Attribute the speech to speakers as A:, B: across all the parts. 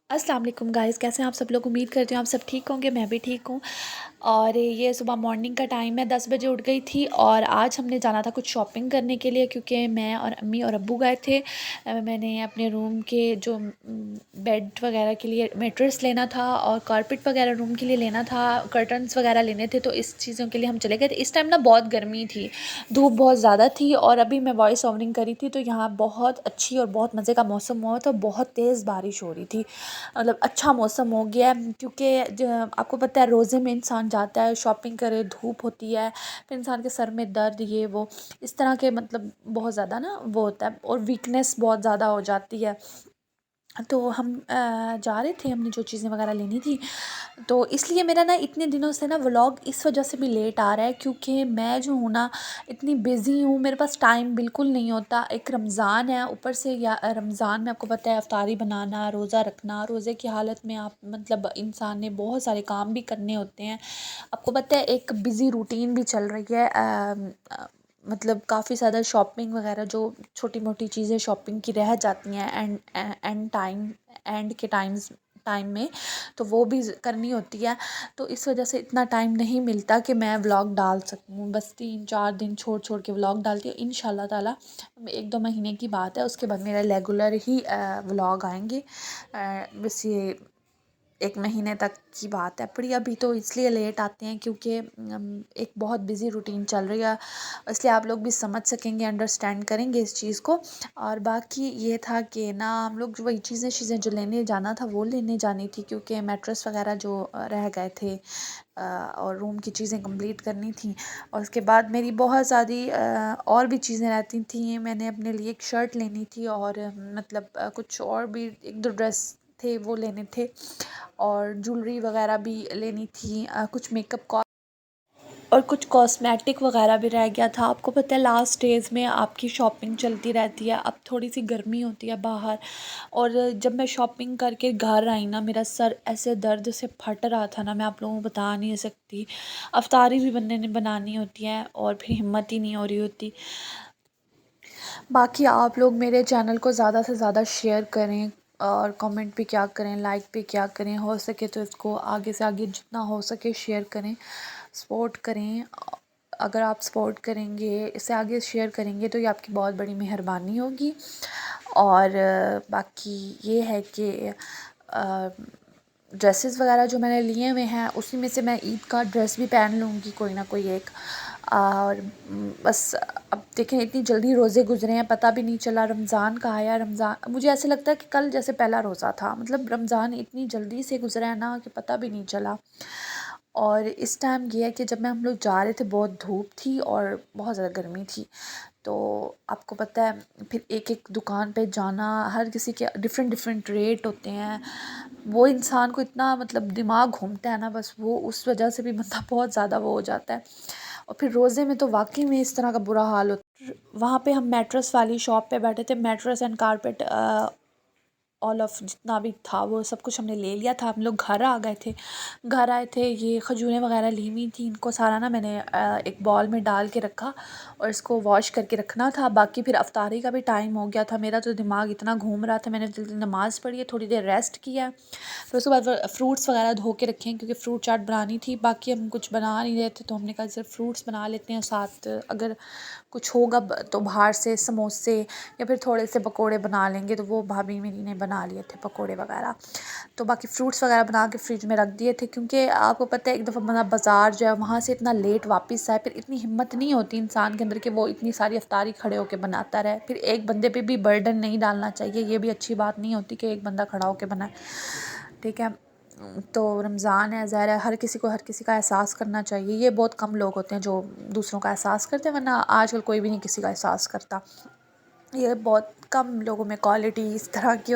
A: अस्सलाम वालेकुम गाइस, कैसे हैं आप सब लोग। उम्मीद करती हूँ आप सब ठीक होंगे, मैं भी ठीक हूँ। और ये सुबह मॉर्निंग का टाइम है, 10 बजे उठ गई थी और आज हमने जाना था कुछ शॉपिंग करने के लिए, क्योंकि मैं और अम्मी और अब्बू गए थे। मैंने अपने रूम के जो बेड वगैरह के लिए मैट्रेस लेना था और कारपेट वगैरह रूम के लिए लेना था, कर्टन्स वगैरह लेने थे, तो इस चीज़ों के लिए हम चले गए थे। इस टाइम ना बहुत गर्मी थी, धूप बहुत ज़्यादा थी और अभी मैं वॉइस ओवरिंग करी थी तो यहाँ बहुत अच्छी और बहुत मज़े का मौसम हुआ था, बहुत तेज़ बारिश हो रही थी। मतलब अच्छा मौसम हो गया है, क्योंकि आपको पता है रोज़े में इंसान जाता है शॉपिंग करे, धूप होती है, फिर इंसान के सर में दर्द ये वो इस तरह के मतलब बहुत ज़्यादा ना वो होता है और वीकनेस बहुत ज़्यादा हो जाती है। तो हम जा रहे थे, हमने जो चीज़ें वगैरह लेनी थी, तो इसलिए मेरा ना इतने दिनों से ना व्लॉग इस वजह से भी लेट आ रहा है, क्योंकि मैं जो हूँ ना इतनी बिज़ी हूँ, मेरे पास टाइम बिल्कुल नहीं होता। एक रमज़ान है ऊपर से, या रमज़ान में आपको पता है अफ्तारी बनाना, रोज़ा रखना, रोज़े की हालत में आप मतलब इंसान ने बहुत सारे काम भी करने होते हैं। आपको पता है एक बिज़ी रूटीन भी चल रही है। मतलब काफ़ी ज़्यादा शॉपिंग वगैरह जो छोटी मोटी चीज़ें शॉपिंग की रह जाती हैं एंड के टाइम में, तो वो भी करनी होती है। तो इस वजह से इतना टाइम नहीं मिलता कि मैं व्लॉग डाल सकूँ। बस 3-4 दिन छोड़ छोड़ के व्लॉग डालती हूँ। इंशाल्लाह ताला 1-2 महीने की बात है, उसके बाद मेरा रेगुलर ही व्लॉग आएंगे। बस ये 1 महीने तक की बात है। पर अभी तो इसलिए लेट आते हैं क्योंकि एक बहुत बिज़ी रूटीन चल रही है, इसलिए आप लोग भी समझ सकेंगे, अंडरस्टैंड करेंगे इस चीज़ को। और बाकी ये था कि ना हम लोग जो वही चीज़ें जो लेने जाना था वो लेने जानी थी, क्योंकि मैट्रेस वगैरह जो रह गए थे और रूम की चीज़ें कंप्लीट करनी थी। और उसके बाद मेरी बहुत सारी और भी चीज़ें रहती थी। मैंने अपने लिए एक शर्ट लेनी थी और मतलब कुछ और भी 1-2 ड्रेस थे वो लेने थे, और ज्वेलरी वगैरह भी लेनी थी, कुछ मेकअप और कुछ कॉस्मेटिक वगैरह भी रह गया था। आपको पता है लास्ट डेज़ में आपकी शॉपिंग चलती रहती है। अब थोड़ी सी गर्मी होती है बाहर, और जब मैं शॉपिंग करके घर आई ना, मेरा सर ऐसे दर्द से फट रहा था ना, मैं आप लोगों को बता नहीं सकती। अफ्तारी भी बंदे ने बनानी होती है और फिर हिम्मत ही नहीं हो रही होती। बाकी आप लोग मेरे चैनल को ज़्यादा से ज़्यादा शेयर करें और कमेंट भी क्या करें, लाइक भी क्या करें, हो सके तो इसको आगे से आगे जितना हो सके शेयर करें, सपोर्ट करें। अगर आप सपोर्ट करेंगे, इसे आगे शेयर करेंगे, तो ये आपकी बहुत बड़ी मेहरबानी होगी। और बाकी ये है कि ड्रेसेस वगैरह जो मैंने लिए हुए हैं उसी में से मैं ईद का ड्रेस भी पहन लूँगी कोई ना कोई एक। और बस अब देखें इतनी जल्दी रोज़े गुजरे हैं, पता भी नहीं चला रमज़ान का आया। रमज़ान मुझे ऐसे लगता है कि कल जैसे पहला रोज़ा था, मतलब रमज़ान इतनी जल्दी से गुजरा है ना कि पता भी नहीं चला। और इस टाइम ये है कि जब हम लोग जा रहे थे बहुत धूप थी और बहुत ज़्यादा गर्मी थी, तो आपको पता है फिर एक एक दुकान पे जाना, हर किसी के डिफ़रेंट डिफ़रेंट रेट होते हैं, वो इंसान को इतना मतलब दिमाग घूमता है ना, बस वो उस वजह से भी बंदा बहुत ज़्यादा वो हो जाता है। और फिर रोज़े में तो वाकई में इस तरह का बुरा हाल होता है। वहाँ पे हम मैट्रेस वाली शॉप पे बैठे थे, mattress and carpet all of जितना भी था वो सब कुछ हमने ले लिया था। हम लोग घर आ गए थे, घर आए थे, ये खजूरें वगैरह ली हुई थी, इनको सारा ना मैंने एक बॉल में डाल के रखा और इसको वॉश करके रखना था। बाकी फिर अफ्तारी का भी टाइम हो गया था, मेरा तो दिमाग इतना घूम रहा था, मैंने जल्दी नमाज़ पढ़ी है, थोड़ी देर रेस्ट किया, फिर उसके बाद फ्रूट्स वगैरह धो के रखे हैं क्योंकि फ्रूट चाट बनानी थी। बाकी हम कुछ बना नहीं रहे थे तो हमने कहा सिर्फ फ्रूट्स बना लेते हैं, साथ अगर कुछ होगा तो बाहर से समोसे या फिर थोड़े से पकोड़े बना लेंगे, तो वो भाभी मेरी ने बना लिए थे पकोड़े वगैरह। तो बाकी फ्रूट्स वगैरह बना के फ्रिज में रख दिए थे, क्योंकि आपको पता है एक दफ़ा बंदा बाज़ार जो है वहाँ से इतना लेट वापस आए, फिर इतनी हिम्मत नहीं होती इंसान के अंदर कि वो इतनी सारी अफ्तारी खड़े होकर बनाता रहे। फिर एक बंदे पे भी बर्डन नहीं डालना चाहिए, ये भी अच्छी बात नहीं होती कि एक बंदा खड़ा होकर बनाए, ठीक है। तो रमज़ान है, ज़ाहिर है हर किसी को हर किसी का एहसास करना चाहिए। ये बहुत कम लोग होते हैं जो दूसरों का एहसास करते हैं, वरना आजकल कोई भी नहीं किसी का एहसास करता। ये बहुत कम लोगों में क्वालिटी इस तरह की।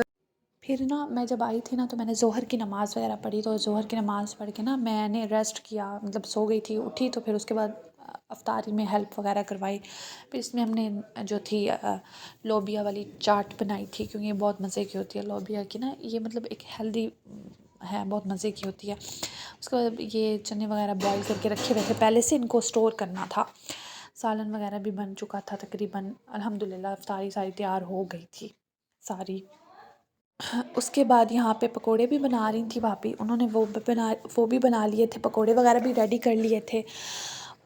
A: फिर ना मैं जब आई थी ना तो मैंने ज़ोहर की नमाज़ वगैरह पढ़ी, तो ज़ोहर की नमाज़ पढ़ के ना मैंने रेस्ट किया, मतलब सो गई थी, उठी तो फिर उसके बाद अफ्तारी में हेल्प वगैरह करवाई। फिर इसमें हमने जो थी लोबिया वाली चाट बनाई थी, क्योंकि ये बहुत मज़े की होती है लोबिया की ना, ये मतलब एक हेल्दी है, बहुत मज़े की होती है। उसके बाद ये चने वगैरह बॉईल करके रखे हुए थे पहले से, इनको स्टोर करना था। सालन वगैरह भी बन चुका था तकरीबन, अल्हम्दुलिल्लाह अफ्तारी सारी तैयार हो गई थी सारी। اس کے بعد یہاں پہ پکوڑے بھی بنا رہی تھی بھابھی، انہوں نے وہ بھی بنا لیے تھے، پکوڑے وغیرہ بھی ریڈی کر لیے تھے،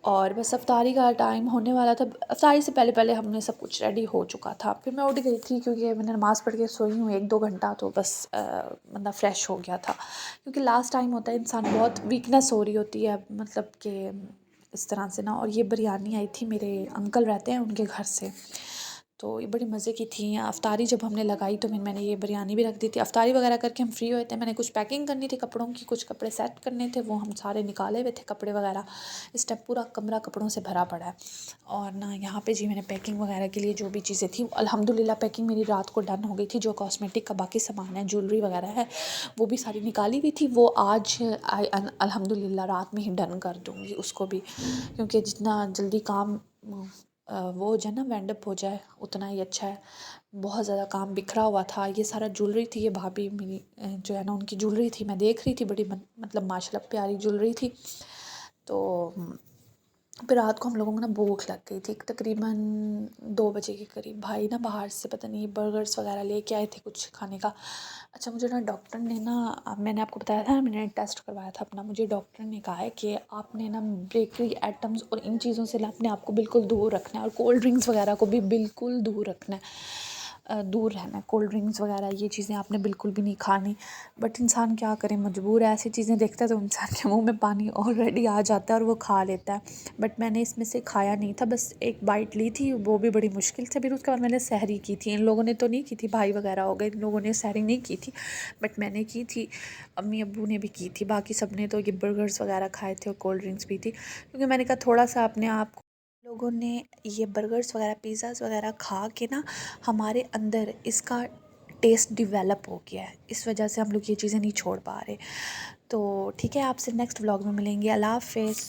A: اور بس افطاری کا ٹائم ہونے والا تھا۔ افطاری سے پہلے پہلے ہم نے سب کچھ ریڈی ہو چکا تھا، پھر میں اٹھ گئی تھی کیونکہ میں نے نماز پڑھ کے سوئی ہوں 1-2 گھنٹہ، تو بس بندہ فریش ہو گیا تھا، کیونکہ لاسٹ ٹائم ہوتا ہے انسان بہت ویکنیس ہو رہی ہوتی ہے، مطلب کہ اس طرح سے نا۔ اور یہ بریانی آئی تھی، میرے انکل رہتے ہیں ان کے گھر سے، تو یہ بڑی مزے کی تھی۔ افطاری جب ہم نے لگائی تو میں نے یہ بریانی بھی رکھ دی تھی۔ افطاری وغیرہ کر کے ہم فری ہوئے تھے، میں نے کچھ پیکنگ کرنی تھی کپڑوں کی، کچھ کپڑے سیٹ کرنے تھے، وہ ہم سارے نکالے ہوئے تھے کپڑے وغیرہ۔ اس ٹائم پورا کمرہ کپڑوں سے بھرا پڑا ہے، اور نا یہاں پہ جی میں نے پیکنگ وغیرہ کے لیے جو بھی چیزیں تھیں، الحمدللہ پیکنگ میری رات کو ڈن ہو گئی تھی۔ جو کاسمیٹک کا باقی سامان ہے، جولری وغیرہ ہے، وہ بھی ساری نکالی ہوئی تھی، وہ آج الحمدللہ رات میں ہی ڈن کر دوں گی اس کو بھی، کیونکہ جتنا جلدی کام وہ ہو جائے نا، وینڈ اپ ہو جائے، اتنا ہی اچھا ہے۔ بہت زیادہ کام بکھرا ہوا تھا۔ یہ سارا جولری تھی، یہ بھابھی میری جو ہے نا ان کی جولری تھی، میں دیکھ رہی تھی، بڑی مطلب ماشاء اللہ پیاری جولری تھی۔ تو پھر رات کو ہم لوگوں کو نا بھوک لگ گئی تھی، تقریباً 2 بجے کے قریب۔ بھائی نا باہر سے پتہ نہیں برگرس وغیرہ لے کے آئے تھے کچھ کھانے کا۔ اچھا مجھے نا ڈاکٹر نے نا، میں نے آپ کو بتایا تھا میں نے ٹیسٹ کروایا تھا اپنا، مجھے ڈاکٹر نے کہا ہے کہ آپ نے نا بیکری آئٹمس اور ان چیزوں سے اپنے آپ کو بالکل دور رکھنا ہے، اور کولڈ ڈرنکس وغیرہ کو بھی بالکل دور رکھنا ہے، دور رہنا ہے۔ کولڈ ڈرنکس وغیرہ یہ چیزیں آپ نے بالکل بھی نہیں کھانی، بٹ انسان کیا کرے، مجبور ہے، ایسی چیزیں دیکھتا ہے تو انسان کے منہ میں پانی آلریڈی آ جاتا ہے اور وہ کھا لیتا ہے۔ بٹ میں نے اس میں سے کھایا نہیں تھا، بس ایک بائٹ لی تھی، وہ بھی بڑی مشکل سے۔ پھر اس کے بعد میں نے سحری کی تھی، ان لوگوں نے تو نہیں کی تھی، بھائی وغیرہ ہو گئے، ان لوگوں نے سحری نہیں کی تھی، بٹ میں نے کی تھی، امی ابو نے بھی کی تھی، باقی سب نے تو یہ برگرس وغیرہ کھائے تھے اور کولڈ ڈرنکس بھی تھی، کیونکہ میں نے کہا تھوڑا سا اپنے آپ کو، لوگوں نے یہ برگرس وغیرہ پیزاز وغیرہ کھا کے نا ہمارے اندر اس کا ٹیسٹ ڈیولپ ہو گیا ہے، اس وجہ سے ہم لوگ یہ چیزیں نہیں چھوڑ پا رہے۔ تو ٹھیک ہے، آپ سے نیکسٹ ولاگ میں ملیں گے، اللہ حافظ۔